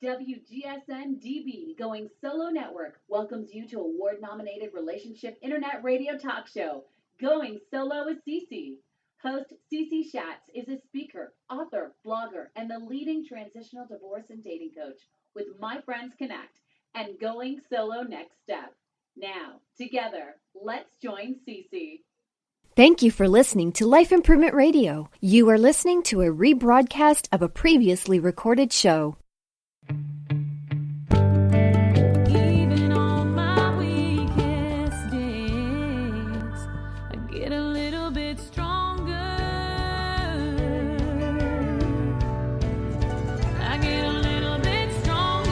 WGSN-DB Going Solo Network welcomes you to award-nominated relationship internet radio talk show, Going Solo with Cece. Host Cece Schatz is a speaker, author, blogger, and the leading transitional divorce and dating coach with My Friends Connect and Going Solo Next Step. Now, together, let's join Cece. Thank you for listening to Life Improvement Radio. You are listening to a rebroadcast of a previously recorded show. Even on my weakest days, I get a little bit stronger. I get a little bit stronger.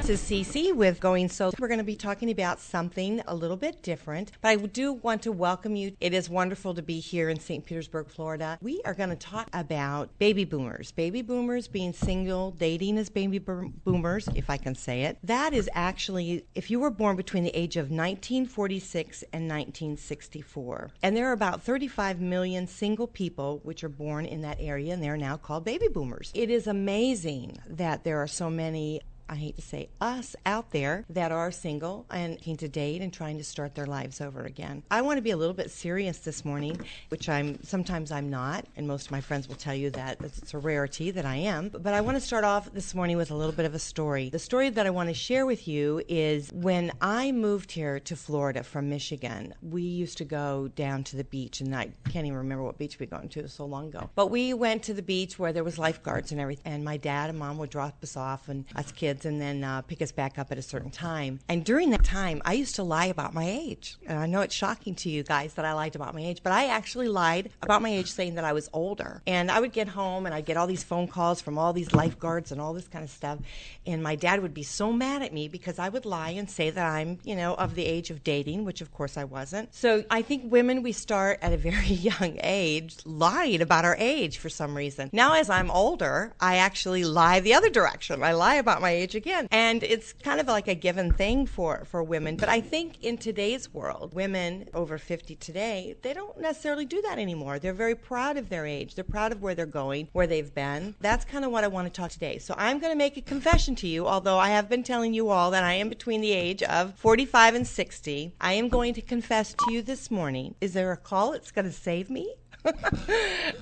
This is Cece with Going Solo. We're going to be talking about something a little bit different, but I do want to welcome you. It is wonderful to be here in St. Petersburg, Florida. We are going to talk about baby boomers. Baby boomers being single, dating as baby boomers, if I can say it. That is actually, if you were born between the age of 1946 and 1964. And there are about 35 million single people which are born in that area, and they're now called baby boomers. It is amazing that there are so many, I hate to say us, out there that are single and looking to date and trying to start their lives over again. I want to be a little bit serious this morning, which sometimes I'm not, and most of my friends will tell you that it's a rarity that I am. But I want to start off this morning with a little bit of a story. The story that I want to share with you is when I moved here to Florida from Michigan, we used to go down to the beach, and I can't even remember what beach we went to, it was so long ago. But we went to the beach where there was lifeguards and everything, and my dad and mom would drop us off, and us kids, and then pick us back up at a certain time. And during that time, I used to lie about my age. And I know it's shocking to you guys that I lied about my age, but I actually lied about my age saying that I was older. And I would get home and I'd get all these phone calls from all these lifeguards and all this kind of stuff. And my dad would be so mad at me because I would lie and say that I'm, of the age of dating, which of course I wasn't. So I think women, we start at a very young age lying about our age for some reason. Now as I'm older, I actually lie the other direction. I lie about my age again. And it's kind of like a given thing for women. But I think in today's world, women over 50 today, they don't necessarily do that anymore. They're very proud of their age. They're proud of where they're going, where they've been. That's kind of what I want to talk today. So I'm going to make a confession to you, although I have been telling you all that I am between the age of 45 and 60. I am going to confess to you this morning. Is there a call that's going to save me?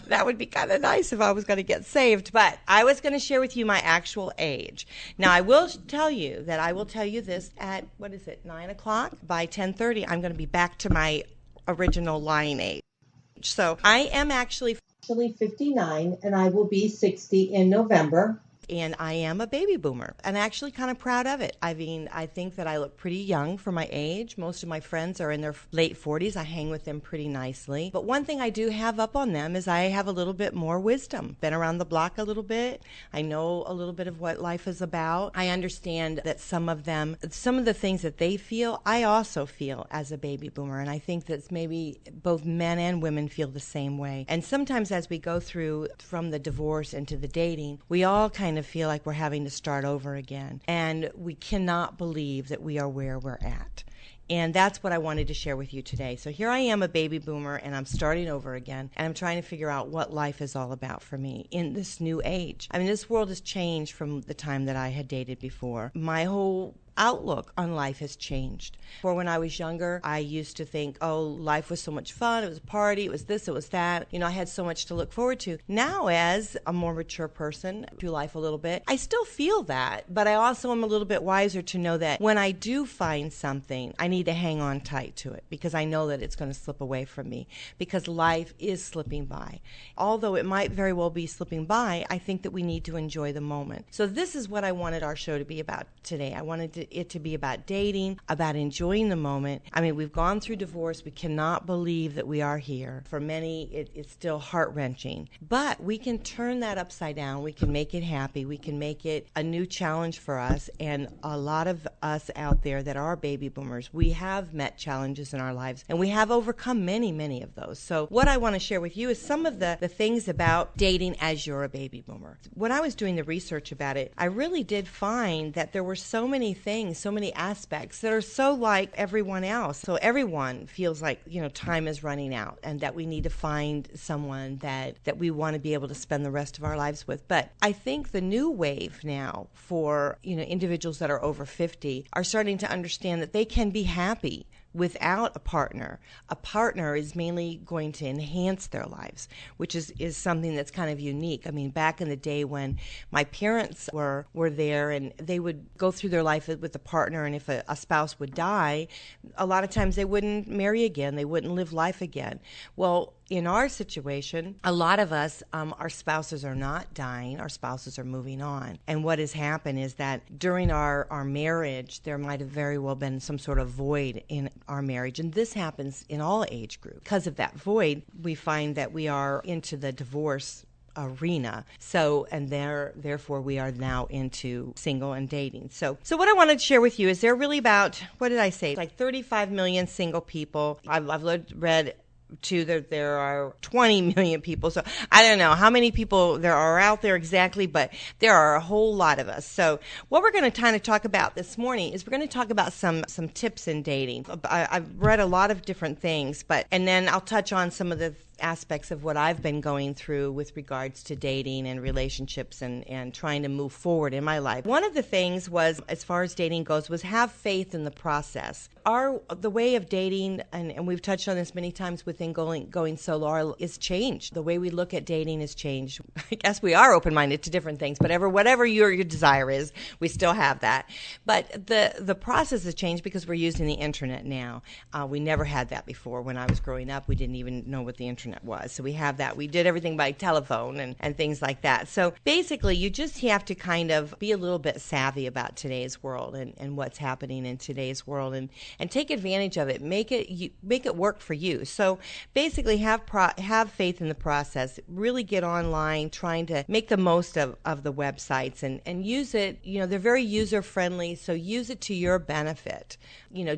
That would be kind of nice if I was going to get saved, but I was going to share with you my actual age. Now, I will tell you that I will tell you this at, 9 o'clock? By 10:30, I'm going to be back to my original lying age. So I am actually 59, and I will be 60 in November. And I am a baby boomer, and actually kind of proud of it. I mean, I think that I look pretty young for my age. Most of my friends are in their late 40s. I hang with them pretty nicely. But one thing I do have up on them is I have a little bit more wisdom. Been around the block a little bit. I know a little bit of what life is about. I understand that some of the things that they feel, I also feel as a baby boomer. And I think that maybe both men and women feel the same way. And sometimes as we go through from the divorce into the dating, we all kind of feel like we're having to start over again. And we cannot believe that we are where we're at. And that's what I wanted to share with you today. So here I am, a baby boomer, and I'm starting over again. And I'm trying to figure out what life is all about for me in this new age. I mean, this world has changed from the time that I had dated before. My whole outlook on life has changed. For when I was younger, I used to think, oh, life was so much fun. It was a party. It was this. It was that. I had so much to look forward to. Now, as a more mature person through life a little bit, I still feel that, but I also am a little bit wiser to know that when I do find something, I need to hang on tight to it because I know that it's going to slip away from me because life is slipping by. Although it might very well be slipping by, I think that we need to enjoy the moment. So this is what I wanted our show to be about today. I wanted it to be about dating, about enjoying the moment. I mean, we've gone through divorce. We cannot believe that we are here. For many, it's still heart-wrenching. But we can turn that upside down. We can make it happy. We can make it a new challenge for us. And a lot of us out there that are baby boomers, we have met challenges in our lives, and we have overcome many, many of those. So what I want to share with you is some of the things about dating as you're a baby boomer. When I was doing the research about it, I really did find that there were so many things things, so many aspects that are so like everyone else. So everyone feels like, time is running out and that we need to find someone that we want to be able to spend the rest of our lives with. But I think the new wave now for, individuals that are over 50 are starting to understand that they can be happy without a partner. A partner is mainly going to enhance their lives, which is something that's kind of unique. I mean, back in the day when my parents were there and they would go through their life with a partner, and if a spouse would die, a lot of times they wouldn't marry again. They wouldn't live life again. Well, in our situation, a lot of us, our spouses are not dying, our spouses are moving on. And what has happened is that during our marriage, there might have very well been some sort of void in our marriage. And this happens in all age groups. Because of that void, we find that we are into the divorce arena. So, and therefore we are now into single and dating. So what I wanted to share with you is there are really about, what did I say? Like 35 million single people. I've read to that there are 20 million people. So I don't know how many people there are out there exactly, but there are a whole lot of us. So what we're going to kind of talk about this morning is we're going to talk about some tips in dating. I've read a lot of different things, and then I'll touch on some of the aspects of what I've been going through with regards to dating and relationships and trying to move forward in my life. One of the things was, as far as dating goes, was have faith in the process. The way of dating, and we've touched on this many times within going solo, is changed. The way we look at dating has changed. I guess we are open-minded to different things, but whatever your desire is, we still have that. But the process has changed because we're using the internet now. We never had that before. When I was growing up, we didn't even know what the internet was. So we have that. We did everything by telephone and things like that. So basically, you just have to kind of be a little bit savvy about today's world and what's happening in today's world and take advantage of it. Make it work for you. So basically, have faith in the process. Really get online, trying to make the most of the websites and use it. They're very user friendly, so use it to your benefit.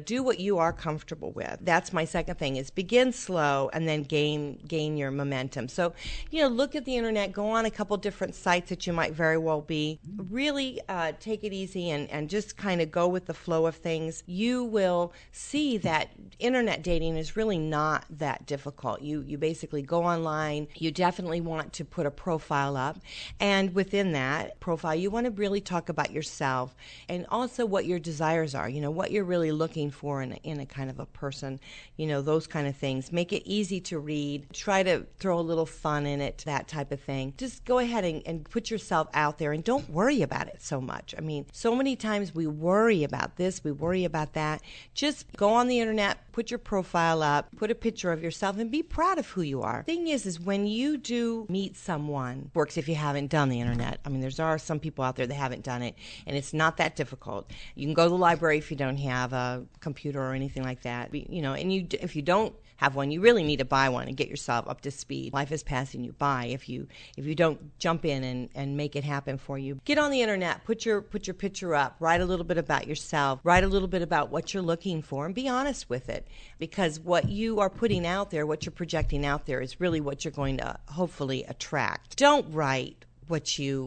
Do what you are comfortable with. That's my second thing, is begin slow and then gain your momentum. So, look at the internet, go on a couple different sites that you might very well be. Really take it easy and just kind of go with the flow of things. You will see that internet dating is really not that difficult. You basically go online. You definitely want to put a profile up. And within that profile, you want to really talk about yourself and also what your desires are, what you're really looking for in a kind of a person, those kind of things. Make it easy to read. Try to throw a little fun in it, that type of thing. Just go ahead and put yourself out there and don't worry about it so much. I mean, so many times we worry about this, we worry about that. Just go on the internet, put your profile up, put a picture of yourself, and be proud of who you are. The thing is when you do meet someone, works if you haven't done the internet. I mean, there are some people out there that haven't done it, and it's not that difficult. You can go to the library if you don't have a computer or anything like that. And if you don't have one, you really need to buy one and get yourself up to speed. Life is passing you by if you don't jump in and make it happen for you. Get on the internet, put your picture up, write a little bit about yourself, write a little bit about what you're looking for, and be honest with it. Because what you are putting out there, what you're projecting out there, is really what you're going to hopefully attract. Don't write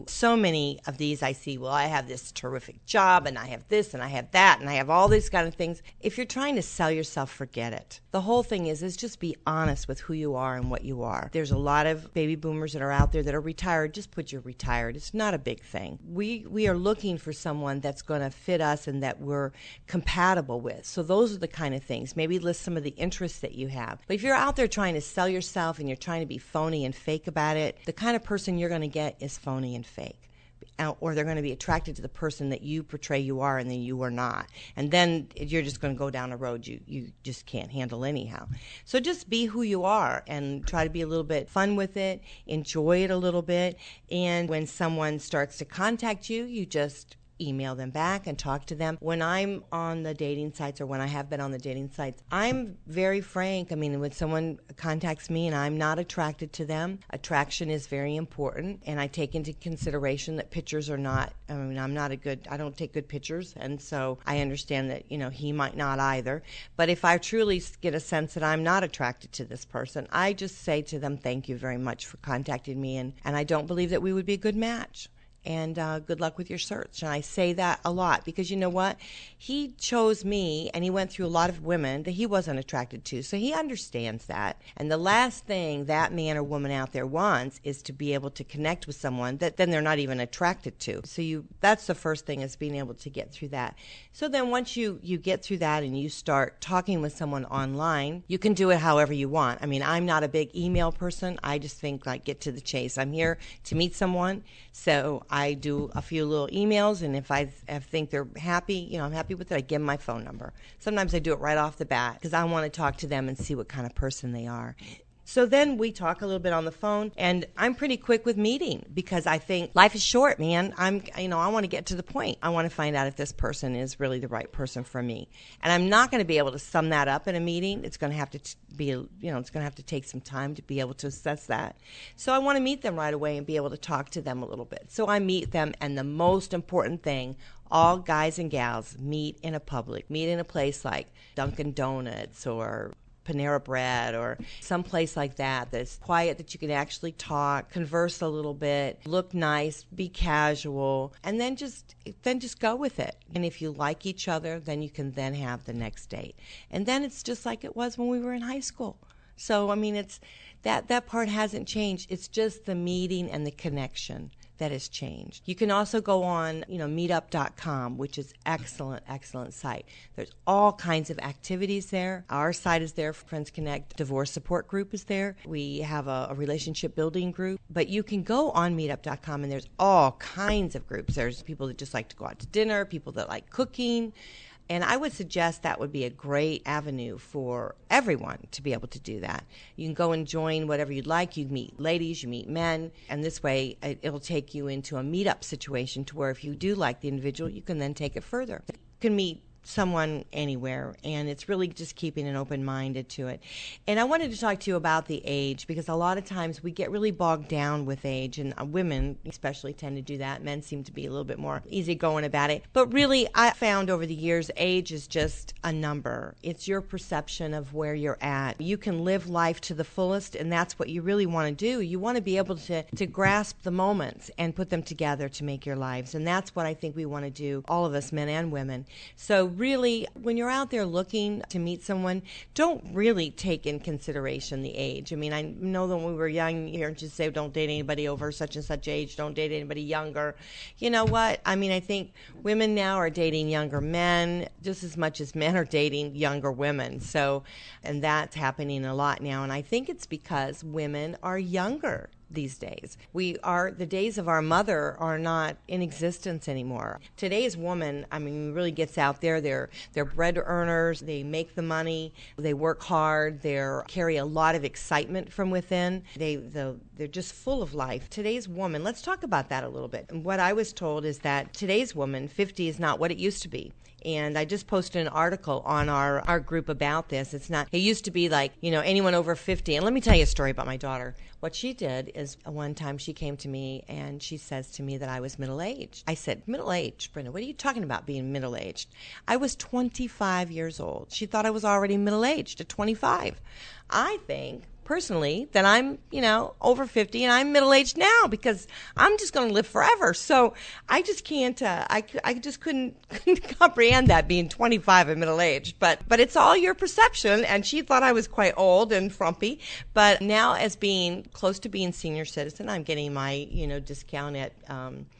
so many of these I see, well, I have this terrific job and I have this and I have that and I have all these kind of things. If you're trying to sell yourself, forget it. The whole thing is just be honest with who you are and what you are. There's a lot of baby boomers that are out there that are retired. Just put you're retired. It's not a big thing. We are looking for someone that's going to fit us and that we're compatible with. So those are the kind of things. Maybe list some of the interests that you have. But if you're out there trying to sell yourself and you're trying to be phony and fake about it, the kind of person you're going to get is phony and fake, or they're going to be attracted to the person that you portray you are and then you are not, and then you're just going to go down a road you just can't handle anyhow. So just be who you are and try to be a little bit fun with it, enjoy it a little bit, and when someone starts to contact you, you just email them back and talk to them. When I'm on the dating sites, or when I have been on the dating sites, I'm very frank. I mean, when someone contacts me and I'm not attracted to them, attraction is very important, and I take into consideration that pictures are not, I mean, I don't take good pictures, and so I understand that, he might not either. But if I truly get a sense that I'm not attracted to this person, I just say to them, thank you very much for contacting me, and I don't believe that we would be a good match. and good luck with your search. And I say that a lot because you know what? He chose me, and he went through a lot of women that he wasn't attracted to, so he understands that. And the last thing that man or woman out there wants is to be able to connect with someone that then they're not even attracted to. So that's the first thing, is being able to get through that. So then once you get through that and you start talking with someone online, you can do it however you want. I mean, I'm not a big email person. I just think, like, get to the chase. I'm here to meet someone, so I do a few little emails, and if I think they're happy, I'm happy with it, I give them my phone number. Sometimes I do it right off the bat because I want to talk to them and see what kind of person they are. So then we talk a little bit on the phone, and I'm pretty quick with meeting because I think life is short, man. I want to get to the point. I want to find out if this person is really the right person for me. And I'm not going to be able to sum that up in a meeting. It's going to have to be, it's going to have to take some time to be able to assess that. So I want to meet them right away and be able to talk to them a little bit. So I meet them, and the most important thing, all guys and gals meet in a place like Dunkin' Donuts or Panera Bread or someplace like that that's quiet, that you can actually talk, converse a little bit, look nice, be casual, and then just go with it. And if you like each other, then you can then have the next date. And then it's just like it was when we were in high school. So, I mean, it's that part hasn't changed. It's just the meeting and the connection that has changed. You can also go on, meetup.com, which is excellent site. There's all kinds of activities there. Our site is there. Friends Connect Divorce Support Group is there. We have a relationship building group. But you can go on meetup.com, and there's all kinds of groups. There's people that just like to go out to dinner, people that like cooking. And I would suggest that would be a great avenue for everyone to be able to do that. You can go and join whatever you'd like. You meet ladies, you meet men, and this way it'll take you into a meetup situation to where if you do like the individual, you can then take it further. You can meet someone anywhere, and it's really just keeping an open-minded to it. And I wanted to talk to you about the age, because a lot of times we get really bogged down with age, and women especially tend to do that. Men seem to be a little bit more easygoing about it. But really, I found over the years, age is just a number. It's your perception of where you're at. You can live life to the fullest, and that's what you really want to do. You want to be able to grasp the moments and put them together to make your lives. And that's what I think we want to do, all of us, men and women. So really, when you're out there looking to meet someone, don't really take in consideration the age. I mean, I know that when we were young, you heard you say, don't date anybody over such and such age, don't date anybody younger. You know what? I mean, I think women now are dating younger men just as much as men are dating younger women. So, and that's happening a lot now. And I think it's because women are younger these days. The days of our mother are not in existence anymore. Today's woman, I mean, really gets out there. They're bread earners. They make the money. They work hard. They carry a lot of excitement from within. They're just full of life. Today's woman, let's talk about that a little bit. What I was told is that today's woman, 50 is not what it used to be. And I just posted an article on our group about this. It used to be like, anyone over 50. And let me tell you a story about my daughter. What she did is one time she came to me and she says to me that I was middle-aged. I said, middle-aged, Brenda, what are you talking about being middle-aged? I was 25 years old. She thought I was already middle-aged at 25. I think personally that I'm, over 50 and I'm middle-aged now because I'm just going to live forever. So I just can't, I just couldn't comprehend that being 25 and middle-aged. But it's all your perception, and she thought I was quite old and frumpy. But now, as being close to being senior citizen, I'm getting my, discount at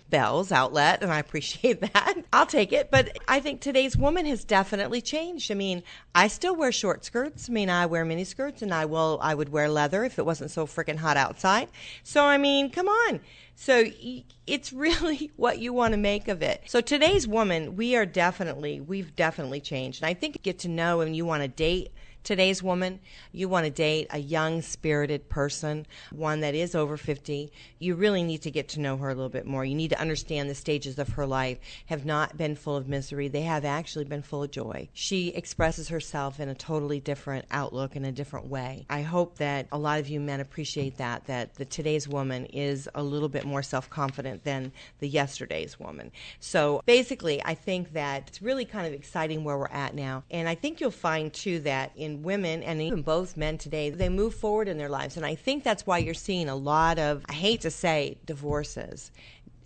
Bell's outlet, and I appreciate that. I'll take it. But I think today's woman has definitely changed. I mean, I still wear short skirts. I mean, I wear mini skirts, and I would wear leather if it wasn't so freaking hot outside. So, I mean, come on. So it's really what you want to make of it. So today's woman, we've definitely changed. And I think you get to know, and you want to date today's woman, you want to date a young, spirited person, one that is over 50. You really need to get to know her a little bit more. You need to understand the stages of her life have not been full of misery. They have actually been full of joy. She expresses herself in a totally different outlook, in a different way. I hope that a lot of you men appreciate that the today's woman is a little bit more self-confident than the yesterday's woman. So basically, I think that it's really kind of exciting where we're at now. And I think you'll find, too, that in women and even both men today, they move forward in their lives. And I think that's why you're seeing a lot of, I hate to say, divorces.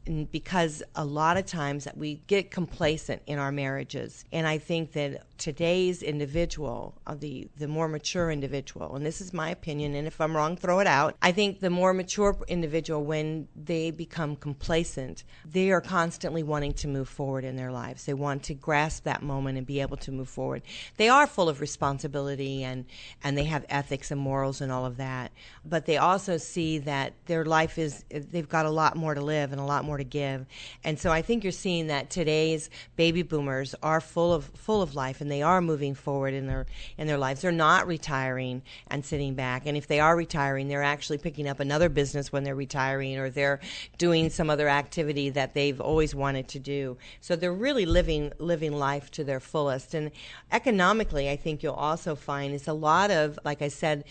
And because a lot of times that we get complacent in our marriages. And I think that today's individual, the more mature individual, and this is my opinion, and if I'm wrong, throw it out. I think the more mature individual, when they become complacent, they are constantly wanting to move forward in their lives. They want to grasp that moment and be able to move forward. They are full of responsibility and they have ethics and morals and all of that. But they also see that their life they've got a lot more to live and a lot more to give. And so I think you're seeing that today's baby boomers are full of life, and they are moving forward in their lives. They're not retiring and sitting back. And if they are retiring, they're actually picking up another business when they're retiring, or they're doing some other activity that they've always wanted to do. So they're really living life to their fullest. And economically, I think you'll also find is a lot of, like I said,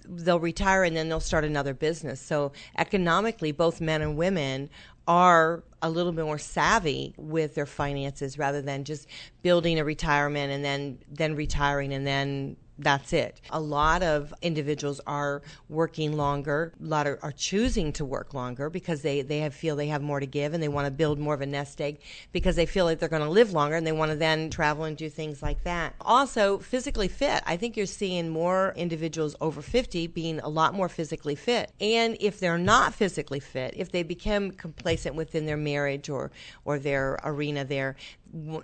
they'll retire and then they'll start another business. So economically, both men and women are a little bit more savvy with their finances rather than just building a retirement and then retiring and then that's it. A lot of individuals are working longer. A lot are choosing to work longer because they feel they have more to give, and they want to build more of a nest egg because they feel like they're going to live longer, and they want to then travel and do things like that. Also, physically fit. I think you're seeing more individuals over 50 being a lot more physically fit. And if they're not physically fit, if they become complacent within their marriage or their arena there,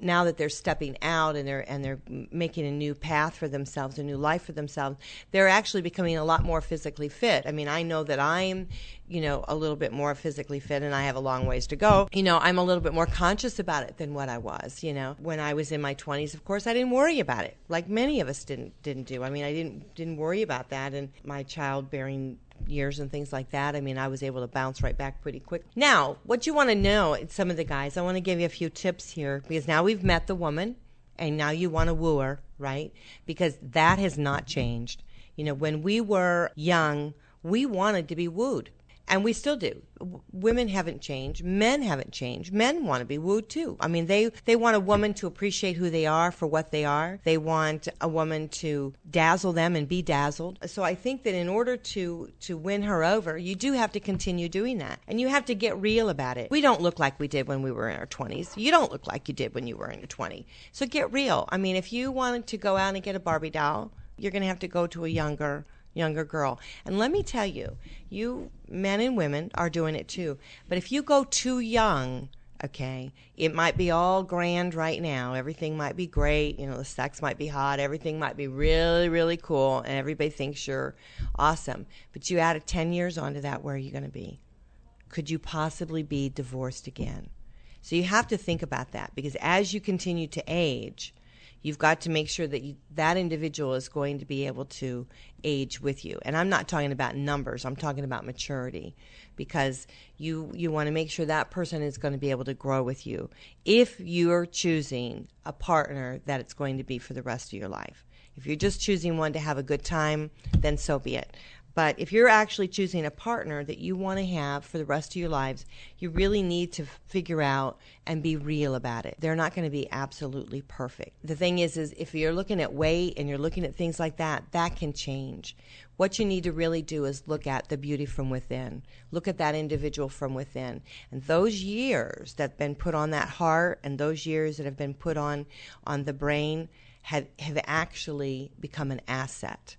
now that they're stepping out and they're making a new path for themselves, a new life for themselves, they're actually becoming a lot more physically fit. I mean, I know that I'm, a little bit more physically fit, and I have a long ways to go. I'm a little bit more conscious about it than what I was, When I was in my 20s, of course, I didn't worry about it, like many of us didn't do. I mean, I didn't worry about that, and my childbearing years and things like that. I mean, I was able to bounce right back pretty quick. Now, what you want to know, some of the guys, I want to give you a few tips here, because now we've met the woman, and now you want to woo her, right? Because that has not changed. When we were young, we wanted to be wooed. And we still do. Women haven't changed. Men haven't changed. Men want to be wooed too. I mean, they want a woman to appreciate who they are for what they are. They want a woman to dazzle them and be dazzled. So I think that in order to win her over, you do have to continue doing that. And you have to get real about it. We don't look like we did when we were in our 20s. You don't look like you did when you were in your 20s. So get real. I mean, if you wanted to go out and get a Barbie doll, you're going to have to go to a younger girl. And let me tell you, you men and women are doing it too. But if you go too young, okay, it might be all grand right now. Everything might be great. The sex might be hot. Everything might be really, really cool. And everybody thinks you're awesome. But you add 10 years onto that, where are you going to be? Could you possibly be divorced again? So you have to think about that, because as you continue to age, you've got to make sure that that individual is going to be able to age with you. And I'm not talking about numbers. I'm talking about maturity, because you want to make sure that person is going to be able to grow with you if you're choosing a partner that it's going to be for the rest of your life. If you're just choosing one to have a good time, then so be it. But if you're actually choosing a partner that you want to have for the rest of your lives, you really need to figure out and be real about it. They're not going to be absolutely perfect. The thing is if you're looking at weight and you're looking at things like that, that can change. What you need to really do is look at the beauty from within. Look at that individual from within. And those years that have been put on that heart and those years that have been put on the brain have actually become an asset.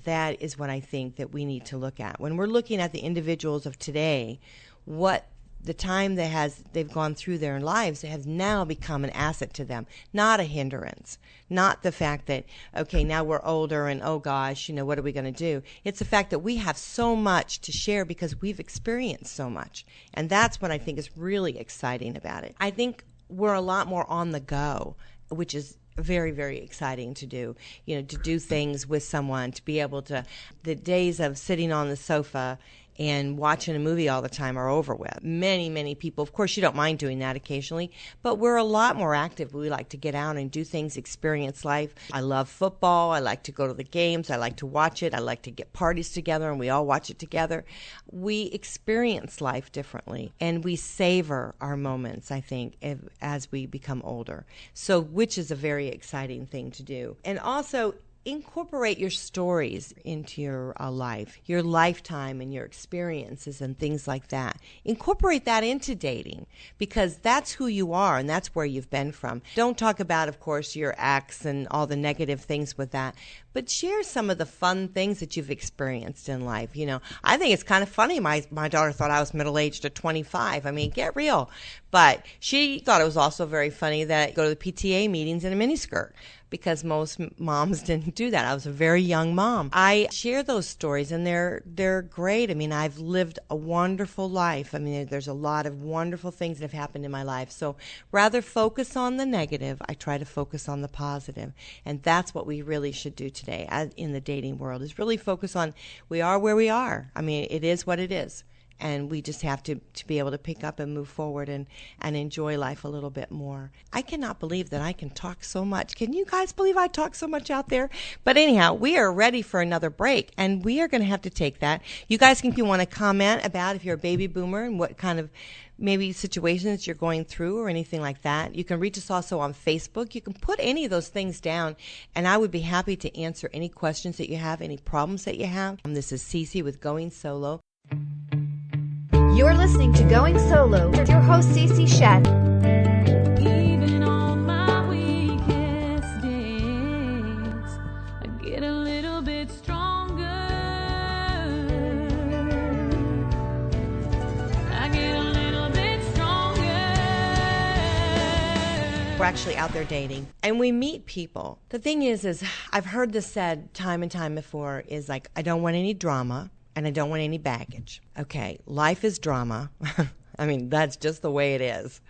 That is what I think that we need to look at. When we're looking at the individuals of today, what the time they've gone through their lives has now become an asset to them, not a hindrance. Not the fact that, okay, now we're older and, oh gosh, what are we going to do? It's the fact that we have so much to share because we've experienced so much. And that's what I think is really exciting about it. I think we're a lot more on the go, which is very, very exciting to do, to do things with someone, to be able to, the days of sitting on the sofa and watching a movie all the time are over with. Many, many people, of course, you don't mind doing that occasionally, but we're a lot more active. We like to get out and do things, experience life. I love football. I like to go to the games. I like to watch it. I like to get parties together and we all watch it together. We experience life differently and we savor our moments, I think, as we become older. So, which is a very exciting thing to do. And also, incorporate your stories into your life, your lifetime and your experiences and things like that. Incorporate that into dating because that's who you are and that's where you've been from. Don't talk about, of course, your ex and all the negative things with that, but share some of the fun things that you've experienced in life. You know, I think it's kind of funny. My daughter thought I was middle-aged at 25. I mean, get real. But she thought it was also very funny that I go to the PTA meetings in a miniskirt because most moms didn't do that. I was a very young mom. I share those stories, and they're great. I mean, I've lived a wonderful life. I mean, there's a lot of wonderful things that have happened in my life. So rather focus on the negative, I try to focus on the positive. And that's what we really should do today in the dating world, is really focus on we are where we are. I mean, it is what it is. And we just have to be able to pick up and move forward and enjoy life a little bit more. I cannot believe that I can talk so much. Can you guys believe I talk so much out there? But anyhow, we are ready for another break, and we are going to have to take that. You guys can, if you want to comment about if you're a baby boomer and what kind of maybe situations you're going through or anything like that. You can reach us also on Facebook. You can put any of those things down, and I would be happy to answer any questions that you have, any problems that you have. This is Cece with Going Solo. You're listening to Going Solo with your host, Cece Shat. Even on my weakest days, I get a little bit stronger. I get a little bit stronger. We're actually out there dating, and we meet people. The thing is I've heard this said time and time before, is like, I don't want any drama. And I don't want any baggage. Okay, life is drama. I mean, that's just the way it is.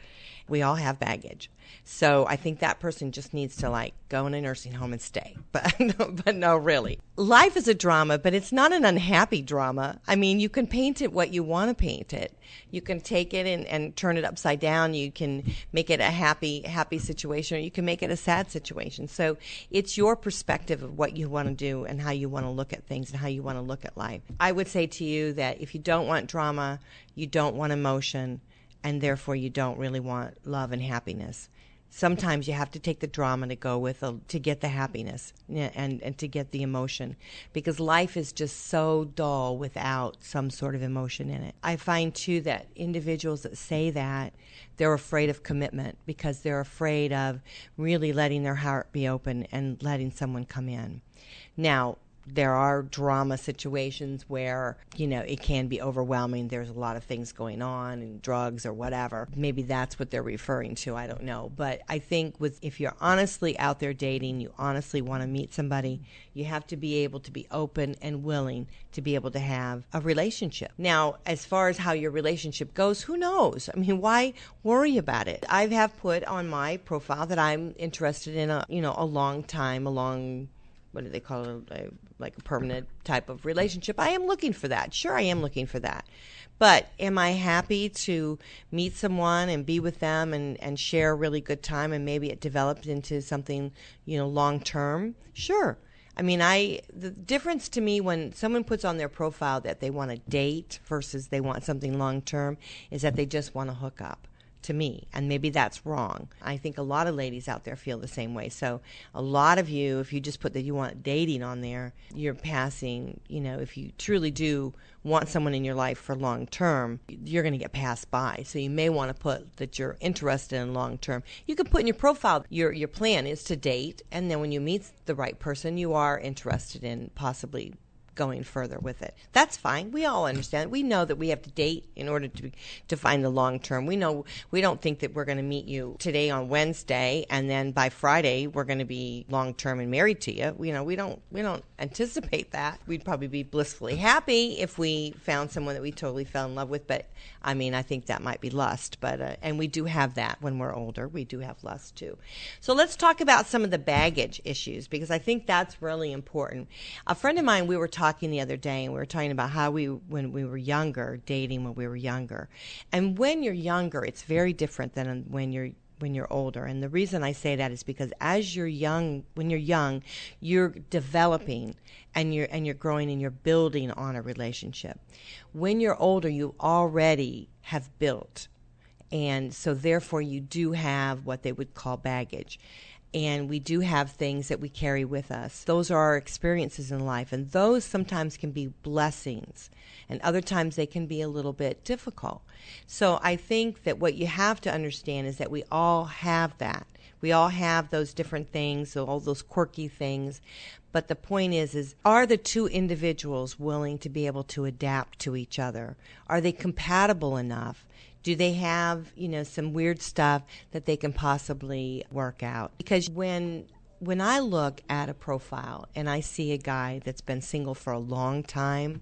We all have baggage. So I think that person just needs to go in a nursing home and stay. But no, really. Life is a drama, but it's not an unhappy drama. I mean, you can paint it what you want to paint it. You can take it and turn it upside down. You can make it a happy situation, or you can make it a sad situation. So it's your perspective of what you want to do and how you want to look at things and how you want to look at life. I would say to you that if you don't want drama, you don't want emotion, and therefore you don't really want love and happiness. Sometimes you have to take the drama to go with to get the happiness and to get the emotion, because life is just so dull without some sort of emotion in it. I find too that individuals that say that, they're afraid of commitment because they're afraid of really letting their heart be open and letting someone come in. Now, there are drama situations where, it can be overwhelming. There's a lot of things going on and drugs or whatever. Maybe that's what they're referring to. I don't know. But I think if you're honestly out there dating, you honestly want to meet somebody, you have to be able to be open and willing to be able to have a relationship. Now, as far as how your relationship goes, who knows? I mean, why worry about it? I have put on my profile that I'm interested in a long, what do they call it, like a permanent type of relationship. I am looking for that. Sure, I am looking for that. But am I happy to meet someone and be with them and share a really good time, and maybe it develops into something, long term? Sure. I mean, the difference to me when someone puts on their profile that they want to date versus they want something long term is that they just want to hook up. To me, and maybe that's wrong. I think a lot of ladies out there feel the same way. So a lot of you, if you just put that you want dating on there, you're passing, if you truly do want someone in your life for long term, you're going to get passed by. So you may want to put that you're interested in long term. You can put in your profile, your plan is to date, and then when you meet the right person, you are interested in possibly going further with it. That's fine. We all understand. We know that we have to date in order to find the long term. We know we don't think that we're going to meet you today on Wednesday and then by Friday we're going to be long term and married to you. We don't anticipate that. We'd probably be blissfully happy if we found someone that we totally fell in love with. But I mean, I think that might be lust. But and we do have that when we're older. We do have lust too. So let's talk about some of the baggage issues, because I think that's really important. A friend of mine, we were talking the other day, and we were talking about how when we were younger, dating when we were younger. And when you're younger, it's very different than when you're older. And the reason I say that is because when you're young, you're developing and you're growing and you're building on a relationship. When you're older, you already have built. And so therefore you do have what they would call baggage. And we do have things that we carry with us. Those are our experiences in life, and those sometimes can be blessings, and other times they can be a little bit difficult. So I think that what you have to understand is that we all have that. We all have those different things, all those quirky things. But the point is are the two individuals willing to be able to adapt to each other? Are they compatible enough? Do they have, some weird stuff that they can possibly work out? Because when I look at a profile and I see a guy that's been single for a long time,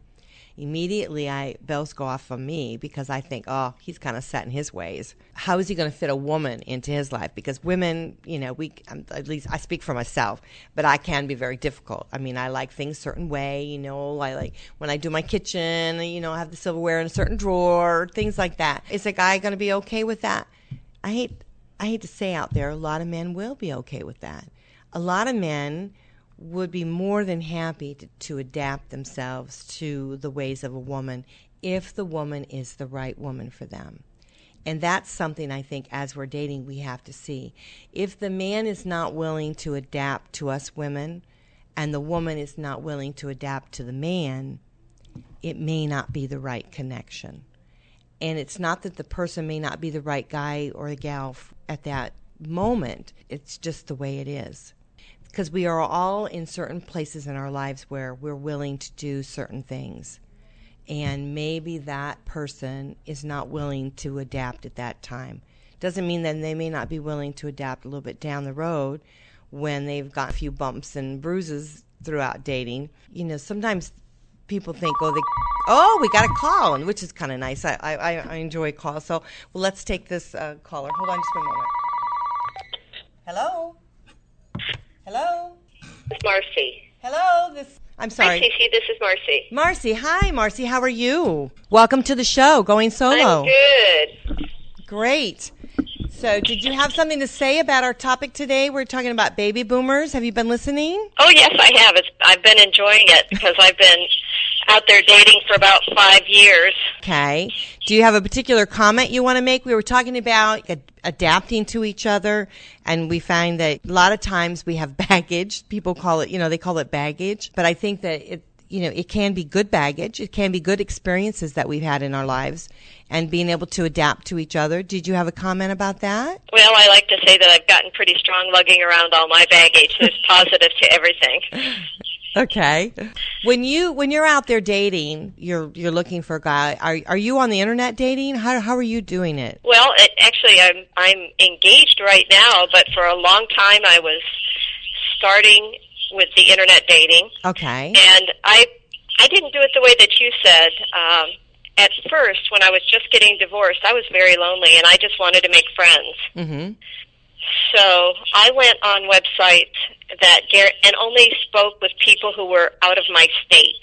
immediately bells go off on me because I think, oh, he's kind of set in his ways. How is he going to fit a woman into his life? Because women, at least I speak for myself, but I can be very difficult. I mean, I like things a certain way, I like when I do my kitchen, I have the silverware in a certain drawer, things like that. Is a guy going to be okay with that? I hate to say out there, a lot of men will be okay with that. A lot of men would be more than happy to adapt themselves to the ways of a woman if the woman is the right woman for them. And that's something I think as we're dating we have to see. If the man is not willing to adapt to us women and the woman is not willing to adapt to the man, it may not be the right connection. And it's not that the person may not be the right guy or the gal at that moment. It's just the way it is. Because we are all in certain places in our lives where we're willing to do certain things. And maybe that person is not willing to adapt at that time. Doesn't mean that they may not be willing to adapt a little bit down the road when they've got a few bumps and bruises throughout dating. Sometimes people think, we got a call, which is kind of nice. I enjoy calls. So, let's take this caller. Hold on just one moment. Hello? Hello? Marcy. Hello? I'm sorry. Hi, Cece. This is Marcy. Marcy. Hi, Marcy. How are you? Welcome to the show, Going Solo. I'm good. Great. So did you have something to say about our topic today? We're talking about baby boomers. Have you been listening? Oh, yes, I have. I've been enjoying it because I've been out there dating for about 5 years. Okay. Do you have a particular comment you want to make? We were talking about adapting to each other, and we find that a lot of times we have baggage. People call it, they call it baggage. But I think that it can be good baggage. It can be good experiences that we've had in our lives and being able to adapt to each other. Did you have a comment about that? Well, I like to say that I've gotten pretty strong lugging around all my baggage. There's positive to everything. Okay. When you're out there dating, you're looking for a guy. Are you on the internet dating? How are you doing it? Well, actually, I'm engaged right now, but for a long time I was starting with the internet dating. Okay. And I didn't do it the way that you said. At first, when I was just getting divorced, I was very lonely, and I just wanted to make friends. Mm-hmm. So I went on websites and only spoke with people who were out of my state.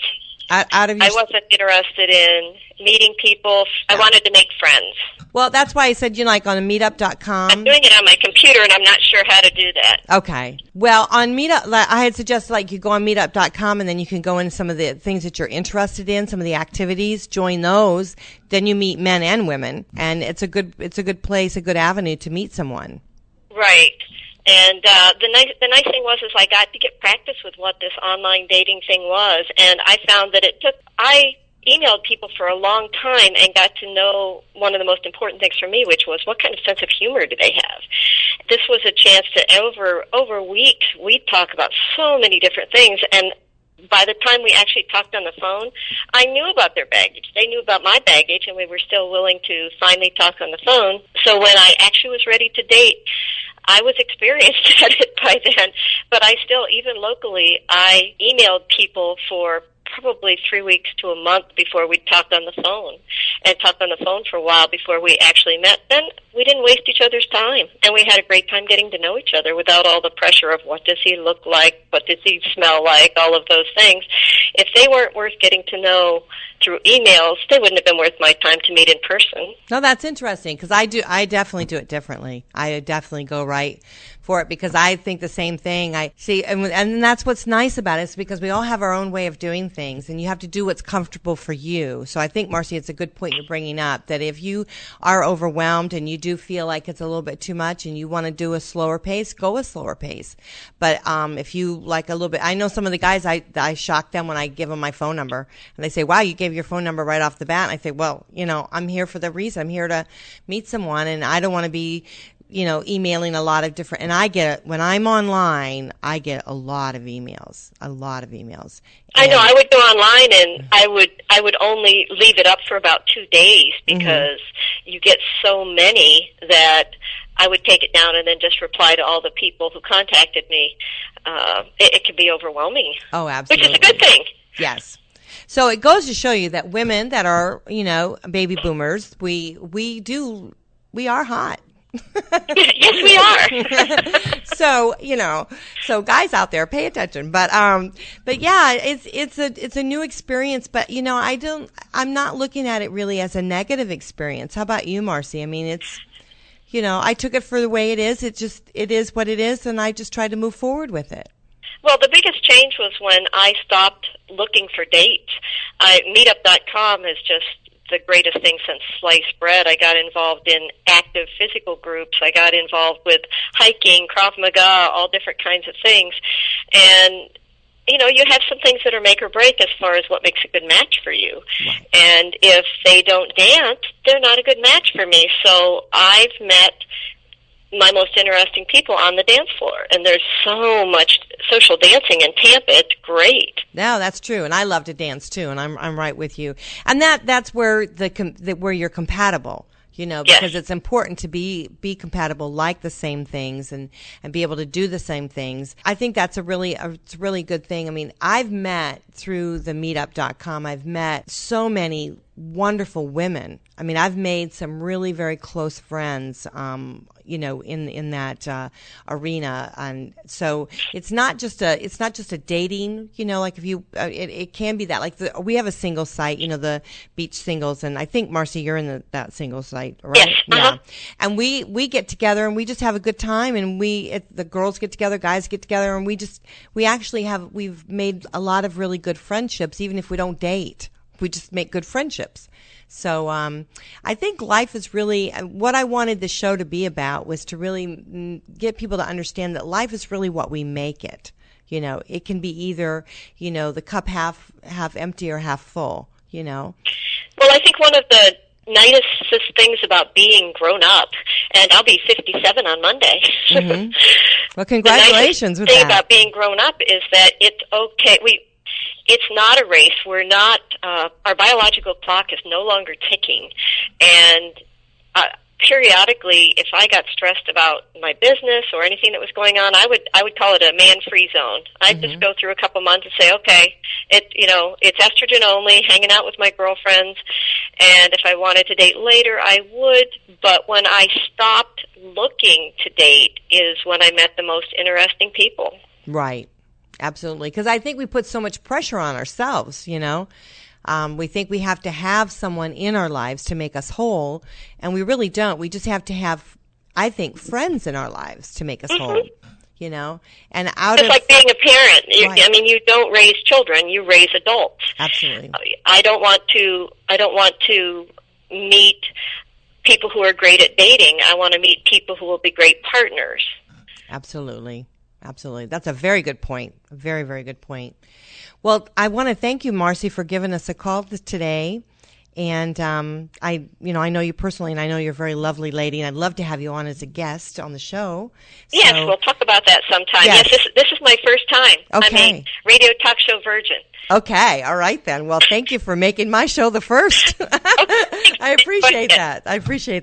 Out of your I wasn't interested in meeting people. I wanted to make friends. Well, that's why I said, like on meetup.com. I'm doing it on my computer, and I'm not sure how to do that. Okay. Well, on Meetup, I had suggested you go on meetup.com, and then you can go into some of the things that you're interested in, some of the activities, join those. Then you meet men and women, and it's a good place, a good avenue to meet someone. Right. And the nice thing was I got to get practice with what this online dating thing was, and I found that I emailed people for a long time and got to know one of the most important things for me, which was what kind of sense of humor do they have. This was a chance to, over weeks, we'd talk about so many different things, and by the time we actually talked on the phone, I knew about their baggage. They knew about my baggage, and we were still willing to finally talk on the phone. So when I actually was ready to date, I was experienced at it by then, but I still, even locally, I emailed people for probably 3 weeks to a month before we talked on the phone, and talked on the phone for a while before we actually met. Then we didn't waste each other's time, and we had a great time getting to know each other without all the pressure of what does he look like, what does he smell like, all of those things. If they weren't worth getting to know through emails, they wouldn't have been worth my time to meet in person. No, that's interesting, because I definitely do it differently. I definitely go right for it because I think the same thing. I see, and that's what's nice about it, is because we all have our own way of doing things. things, and you have to do what's comfortable for you. So I think, Marcy, it's a good point you're bringing up, that if you are overwhelmed and you do feel like it's a little bit too much and you want to do a slower pace, go a slower pace. But if you like a little bit, I know some of the guys, I shock them when I give them my phone number, and they say, wow, you gave your phone number right off the bat. And I say, well, I'm here for the reason. I'm here to meet someone, and I don't want to be emailing a lot of different, and when I'm online, I get a lot of emails. I know. I would go online, and I would only leave it up for about 2 days because you get so many that I would take it down and then just reply to all the people who contacted me. It can be overwhelming. Oh, absolutely. Which is a good thing. Yes. So it goes to show you that women that are, baby boomers, we are hot. Yes, we are. So guys out there, pay attention. But yeah, it's a new experience. But I'm not looking at it really as a negative experience. How about you, Marcy? I mean, it's, I took it for the way it is. It is what it is, and I just tried to move forward with it. Well, the biggest change was when I stopped looking for dates. Meetup.com is just the greatest thing since sliced bread. I got involved in active physical groups. I got involved with hiking, Krav Maga, all different kinds of things. And, you have some things that are make or break as far as what makes a good match for you. Right. And if they don't dance, they're not a good match for me. So I've met my most interesting people on the dance floor, and there's so much social dancing in Tampa. It's great. No, that's true, and I love to dance too, and I'm right with you. And that's where where you're compatible, because yes. It's important to be compatible, like the same things, and be able to do the same things. I think that's a really good thing. I mean, I've met through the meetup.com, I've met so many wonderful women. I mean, I've made some really very close friends, in that arena, and so it's not just a dating, like if you, it can be that, like we have a single site, the beach singles, and I think, Marcy, you're in that single site, right? Yes. Uh-huh. Yeah, and we get together and we just have a good time, and the girls get together, guys get together, and we've made a lot of really good friendships, even if we don't date. We just make good friendships. So I think life is really, what I wanted the show to be about was to really get people to understand that life is really what we make it. It can be either, the cup half empty or half full, Well, I think one of the nicest things about being grown up, and I'll be 57 on Monday. Mm-hmm. Well, congratulations with that. The thing about being grown up is that it's okay. It's not a race. We're not, our biological clock is no longer ticking. And periodically, if I got stressed about my business or anything that was going on, I would call it a man-free zone. I'd just go through a couple months and say, okay, it's estrogen only, hanging out with my girlfriends. And if I wanted to date later, I would. But when I stopped looking to date is when I met the most interesting people. Right. Absolutely. Because I think we put so much pressure on ourselves, we think we have to have someone in our lives to make us whole, and we really don't. We just have to have, I think, friends in our lives to make us whole, and It's like being a parent. Right. I mean, you don't raise children, you raise adults. Absolutely. I don't want to meet people who are great at dating. I want to meet people who will be great partners. Absolutely. Absolutely. That's a very good point. A very, very good point. Well, I want to thank you, Marcy, for giving us a call today. And I know you personally, and I know you're a very lovely lady, and I'd love to have you on as a guest on the show. Yes, we'll talk about that sometime. Yes, this is my first time. Okay. I'm a radio talk show virgin. Okay, all right then. Well, thank you for making my show the first. I appreciate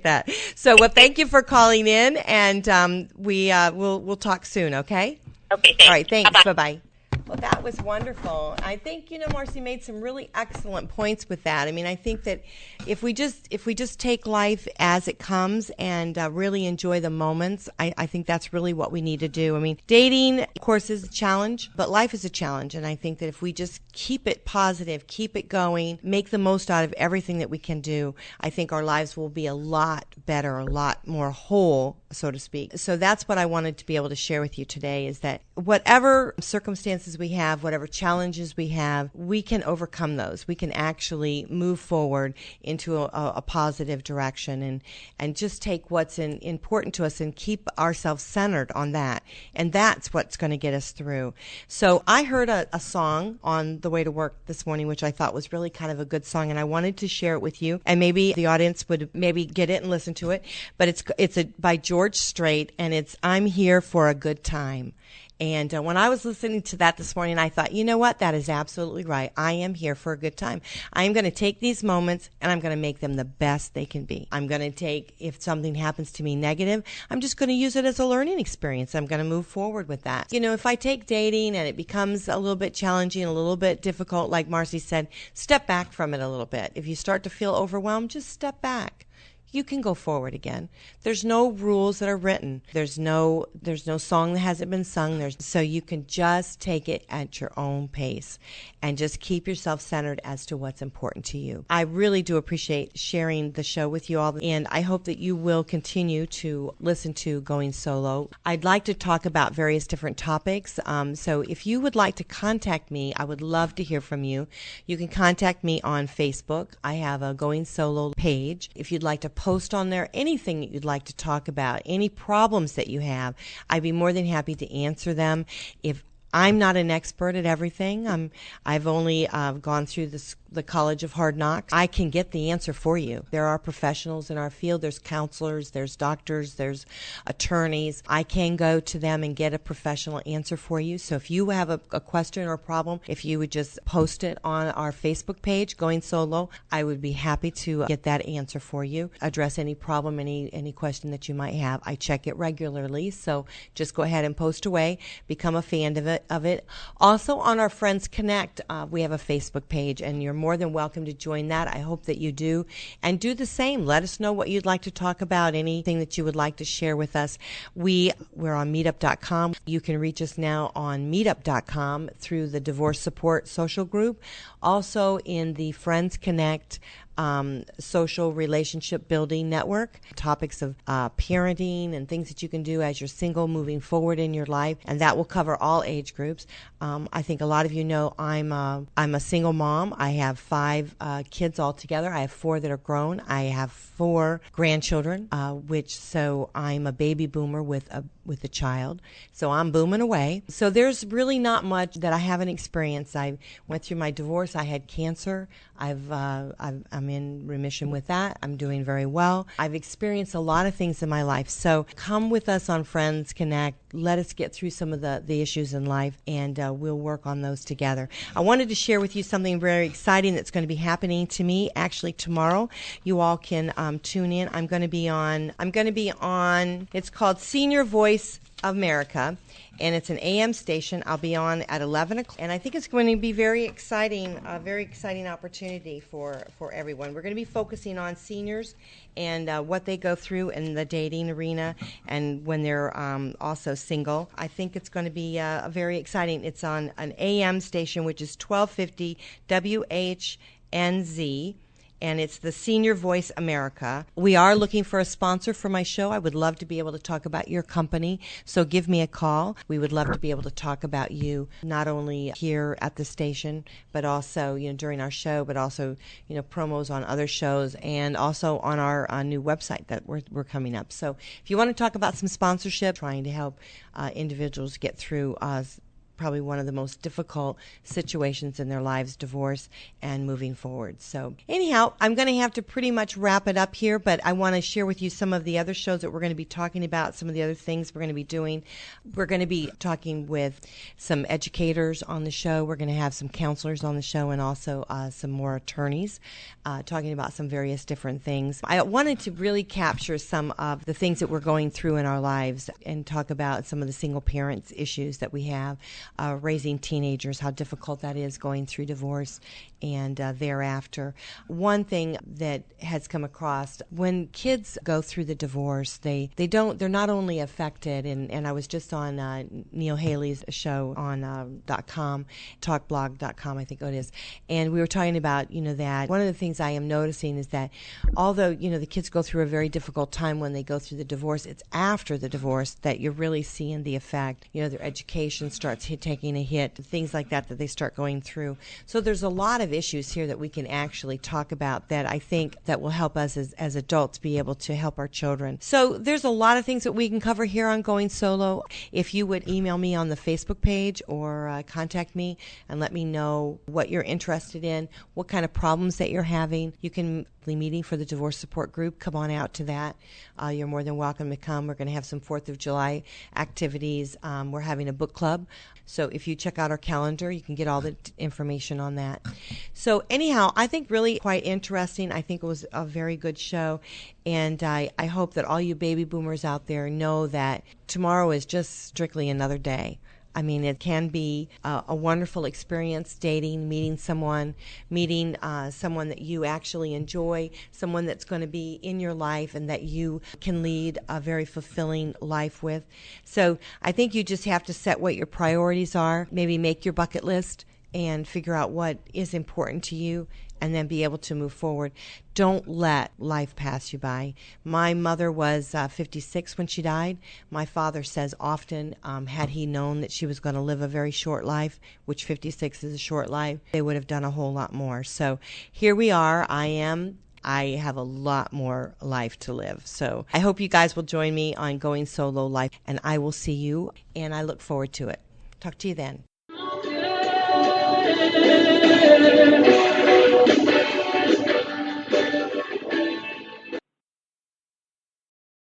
that. So, well, thank you for calling in, and we'll talk soon. Okay. Okay. Thanks. All right. Thanks. Bye-bye. Bye-bye. Well, that was wonderful. I think, Marcy made some really excellent points with that. I mean, I think that if we just take life as it comes and really enjoy the moments, I think that's really what we need to do. I mean, dating, of course, is a challenge, but life is a challenge. And I think that if we just keep it positive, keep it going, make the most out of everything that we can do, I think our lives will be a lot better, a lot more whole, so to speak. So that's what I wanted to be able to share with you today, is that whatever circumstances we have, whatever challenges we have, we can overcome those. We can actually move forward into a positive direction and just take what's important to us and keep ourselves centered on that. And that's what's going to get us through. So I heard a song on the way to work this morning, which I thought was really kind of a good song, and I wanted to share it with you. And maybe the audience would maybe get it and listen to it. But it's by George Strait, and it's "I'm Here for a Good Time." And when I was listening to that this morning, I thought, you know what? That is absolutely right. I am here for a good time. I'm going to take these moments and I'm going to make them the best they can be. I'm going to take, if something happens to me negative, I'm just going to use it as a learning experience. I'm going to move forward with that. You know, if I take dating and it becomes a little bit challenging, a little bit difficult, like Marcy said, step back from it a little bit. If you start to feel overwhelmed, just step back. You can go forward again. There's no rules that are written. There's no song that hasn't been sung. So you can just take it at your own pace and just keep yourself centered as to what's important to you. I really do appreciate sharing the show with you all, and I hope that you will continue to listen to Going Solo. I'd like to talk about various different topics. So if you would like to contact me, I would love to hear from you. You can contact me on Facebook. I have a Going Solo page. If you'd like to post on there anything that you'd like to talk about, any problems that you have, I'd be more than happy to answer them. If I'm not an expert at everything. I've only gone through the College of Hard Knocks. I can get the answer for you. There are professionals in our field. There's counselors, there's doctors, there's attorneys. I can go to them and get a professional answer for you. So if you have a question or a problem, if you would just post it on our Facebook page, Going Solo, I would be happy to get that answer for you, address any problem, any question that you might have. I check it regularly, so just go ahead and post away, become a fan of it. Also on our Friends Connect, we have a Facebook page, and you're more than welcome to join that. I hope that you do, and do the same. Let us know what you'd like to talk about, anything that you would like to share with us. We're on meetup.com. You can reach us now on meetup.com through the Divorce Support Social Group, also in the Friends Connect social relationship building network, topics of parenting and things that you can do as you're single moving forward in your life, and that will cover all age groups. I think a lot of you know I'm a single mom. I have 5 kids altogether. I have 4 that are grown. I have 4 grandchildren, so I'm a baby boomer with a child. So I'm booming away. So there's really not much that I haven't experienced. I went through my divorce. I had cancer. I'm in remission with that. I'm doing very well. I've experienced a lot of things in my life. So come with us on Friends Connect. Let us get through some of the issues in life, and we'll work on those together. I wanted to share with you something very exciting that's going to be happening to me actually tomorrow. You all can tune in. I'm going to be on, it's called Senior Voice America, and it's an AM station. I'll be on at 11 o'clock, and I think it's going to be very exciting opportunity for everyone. We're going to be focusing on seniors and what they go through in the dating arena and when they're also single. I think it's going to be very exciting. It's on an AM station, which is 1250 WHNZ. And it's the Senior Voice America. We are looking for a sponsor for my show. I would love to be able to talk about your company, so give me a call. We would love to be able to talk about you, not only here at the station, but also during our show, but also promos on other shows, and also on our new website that we're coming up. So if you want to talk about some sponsorship, trying to help individuals get through probably one of the most difficult situations in their lives, divorce and moving forward. So anyhow, I'm going to have to pretty much wrap it up here, but I want to share with you some of the other shows that we're going to be talking about, some of the other things we're going to be doing. We're going to be talking with some educators on the show. We're going to have some counselors on the show, and also some more attorneys talking about some various different things. I wanted to really capture some of the things that we're going through in our lives and talk about some of the single parents issues that we have. Raising teenagers, how difficult that is, going through divorce and thereafter. One thing that has come across, when kids go through the divorce, they're not only affected, and I was just on Neil Haley's show on .com, talkblog.com, I think it is, and we were talking about that one of the things I am noticing is that although the kids go through a very difficult time when they go through the divorce, it's after the divorce that you're really seeing the effect. Their education starts taking a hit, things like that they start going through. So there's a lot of issues here that we can actually talk about that I think that will help us as adults be able to help our children. So there's a lot of things that we can cover here on Going Solo. If you would email me on the Facebook page or contact me and let me know what you're interested in, what kind of problems that you're having, you can meeting for the divorce support group. Come on out to that. You're more than welcome to come. We're going to have some 4th of July activities. We're having a book club. So if you check out our calendar, you can get all the information on that. So anyhow, I think really quite interesting. I think it was a very good show. And I hope that all you baby boomers out there know that tomorrow is just strictly another day. I mean, it can be a wonderful experience dating, meeting someone that you actually enjoy, someone that's going to be in your life and that you can lead a very fulfilling life with. So I think you just have to set what your priorities are, maybe make your bucket list and figure out what is important to you and then be able to move forward. Don't let life pass you by. My mother was 56 when she died. My father says often, had he known that she was going to live a very short life, which 56 is a short life, they would have done a whole lot more. So here we are. I have a lot more life to live. So I hope you guys will join me on Going Solo Life, and I will see you, and I look forward to it. Talk to you then.